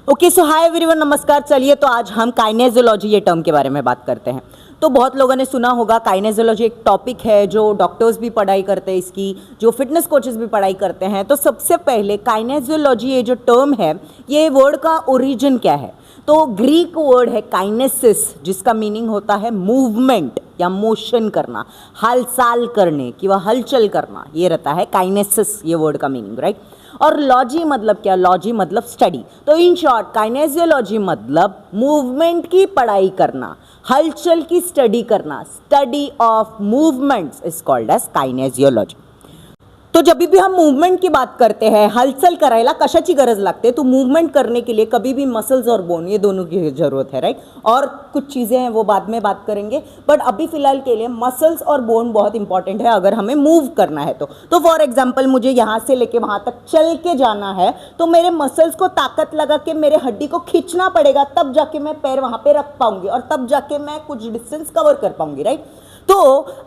Okay so hi everyone, नमस्कार। चलिए तो आज हम काइनेजोलॉजी ये टर्म के बारे में बात करते हैं। तो बहुत लोगों ने सुना होगा काइनेजोलॉजी एक टॉपिक है जो डॉक्टर्स भी पढ़ाई करते हैं, इसकी जो फिटनेस कोचेस भी पढ़ाई करते हैं। तो सबसे पहले काइनेजोलॉजी ये जो टर्म है, ये वर्ड का ओरिजिन क्या है? तो ग्रीक वर्ड है काइनेसिस, जिसका मीनिंग होता है मूवमेंट या मोशन करना, हलचल करने कि वह हलचल करना, ये रहता है काइनेसिस ये वर्ड का मीनिंग, राइट। और लॉजी मतलब क्या? लॉजी मतलब स्टडी। तो इन शॉर्ट काइनेजियोलॉजी मतलब मूवमेंट की पढ़ाई करना, हलचल की स्टडी करना। Study of movements is called as kinesiology. तो जब भी हम मूवमेंट की बात करते हैं, हलचल करायला कशाची गरज लागते? तो मूवमेंट करने के लिए कभी भी मसल्स और बोन, ये दोनों की जरूरत है, राइट। और कुछ चीज़ें हैं वो बाद में बात करेंगे, बट अभी फिलहाल के लिए मसल्स और बोन बहुत इंपॉर्टेंट है अगर हमें मूव करना है तो फॉर एग्जाम्पल मुझे यहाँ से लेके वहाँ तक चल के जाना है, तो मेरे मसल्स को ताकत लगा के मेरे हड्डी को खींचना पड़ेगा, तब जाके मैं पैर वहाँ पे रख पाऊंगी और तब जाके मैं कुछ डिस्टेंस कवर कर पाऊंगी, राइट। तो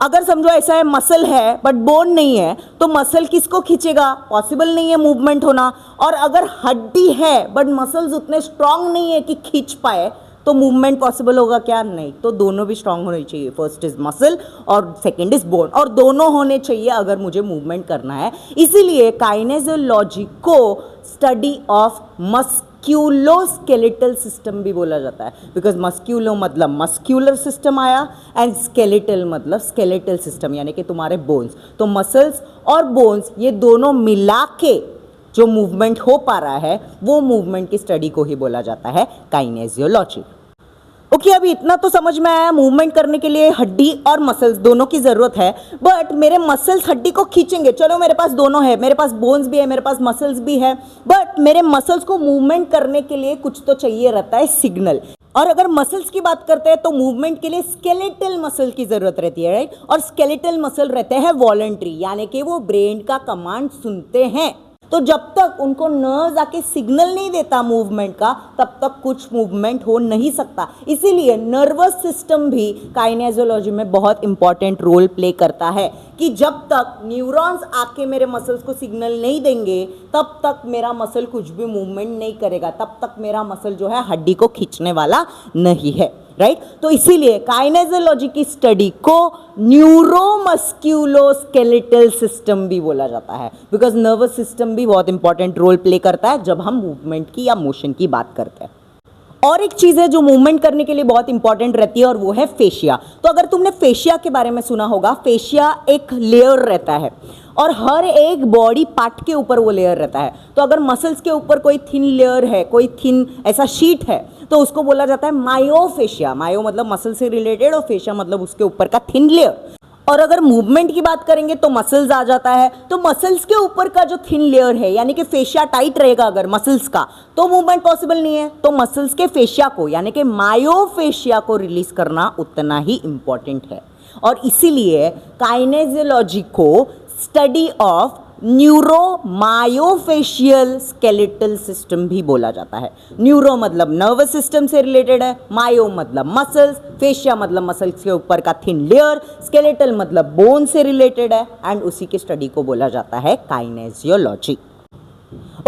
अगर समझो ऐसा है, मसल है बट बोन नहीं है, तो मसल किसको खींचेगा? पॉसिबल नहीं है मूवमेंट होना। और अगर हड्डी है बट मसल्स उतने स्ट्रांग नहीं है कि खींच पाए, तो मूवमेंट पॉसिबल होगा क्या? नहीं। तो दोनों भी स्ट्रांग होने चाहिए। फर्स्ट इज मसल और सेकंड इज बोन, और दोनों होने चाहिए अगर मुझे मूवमेंट करना है। इसीलिए काइनेजियोलॉजी को स्टडी ऑफ मस्क्यूलोस्केलेटल सिस्टम भी बोला जाता है, बिकॉज मस्क्यूलो मतलब मस्क्यूलर सिस्टम आया एंड स्केलेटल मतलब स्केलेटल सिस्टम, यानी कि तुम्हारे बोन्स। तो मसल्स और बोन्स ये दोनों मिला के जो मूवमेंट हो पा रहा है, वो मूवमेंट की स्टडी को ही बोला जाता है काइनेजियोलॉजी। ओके, अभी इतना तो समझ में आया, मूवमेंट करने के लिए हड्डी और मसल्स दोनों की जरूरत है। बट मेरे मसल्स हड्डी को खींचेंगे, चलो मेरे पास दोनों है, मेरे पास बोन्स भी है, मेरे पास मसल्स भी है, बट मेरे मसल्स को मूवमेंट करने के लिए कुछ तो चाहिए रहता है, सिग्नल। और अगर मसल्स की बात करते हैं तो मूवमेंट के लिए स्केलेटल मसल की जरूरत रहती है, राइट। और स्केलेटल मसल रहते हैं वॉलंटरी, यानी कि वो ब्रेन का कमांड सुनते हैं। तो जब तक उनको नर्व आके सिग्नल नहीं देता मूवमेंट का, तब तक कुछ मूवमेंट हो नहीं सकता। इसीलिए नर्वस सिस्टम भी काइनेजियोलॉजी में बहुत इंपॉर्टेंट रोल प्ले करता है कि जब तक न्यूरॉन्स आके मेरे मसल्स को सिग्नल नहीं देंगे, तब तक मेरा मसल कुछ भी मूवमेंट नहीं करेगा, तब तक मेरा मसल जो है हड्डी को खींचने वाला नहीं है, राइट। तो इसीलिए काइनेजियोलॉजी की स्टडी को न्यूरोमस्क्यूलोस्केलेटल सिस्टम भी बोला जाता है, बिकॉज नर्वस सिस्टम भी बहुत इंपॉर्टेंट रोल प्ले करता है जब हम मूवमेंट की या मोशन की बात करते हैं। और एक चीज़ है जो मूवमेंट करने के लिए बहुत इंपॉर्टेंट रहती है, और वो है फेशिया। तो अगर तुमने फेशिया के बारे में सुना होगा, फेशिया एक लेयर रहता है और हर एक बॉडी पार्ट के ऊपर वो लेयर रहता है। तो अगर मसल्स के ऊपर कोई थिन लेयर है, कोई थिन ऐसा शीट है, तो उसको बोला जाता है मायोफेशिया। मायो मतलब मसल से रिलेटेड और फेशिया मतलब उसके ऊपर का थिन लेयर। और अगर मूवमेंट की बात करेंगे तो मसल्स आ जाता है। तो मसल्स के ऊपर का जो थिन लेयर है, यानी कि फेशिया टाइट रहेगा अगर मसल्स का, तो मूवमेंट पॉसिबल नहीं है। तो मसल्स के फेशिया को, यानी कि मायोफेशिया को रिलीज करना उतना ही इंपॉर्टेंट है। और इसीलिए काइनेजियोलॉजी को स्टडी ऑफ न्यूरोमायोफेशियल स्केलेटल सिस्टम भी बोला जाता है। न्यूरो मतलब नर्वस सिस्टम से रिलेटेड है, मायो मतलब मसल्स, फेशिया मतलब मसल्स के ऊपर का थिन लेयर, स्केलेटल मतलब बोन से रिलेटेड है, एंड उसी की स्टडी को बोला जाता है काइनेजियोलॉजी।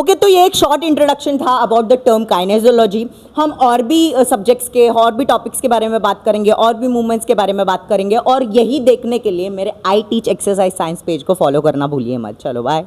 ओके, तो ये एक शॉर्ट इंट्रोडक्शन था अबाउट द टर्म काइनेजियोलॉजी। हम और भी सब्जेक्ट्स के और भी टॉपिक्स के बारे में बात करेंगे, और भी मूवमेंट्स के बारे में बात करेंगे, और यही देखने के लिए मेरे I teach exercise science page को फॉलो करना भूलिए मत। चलो बाय।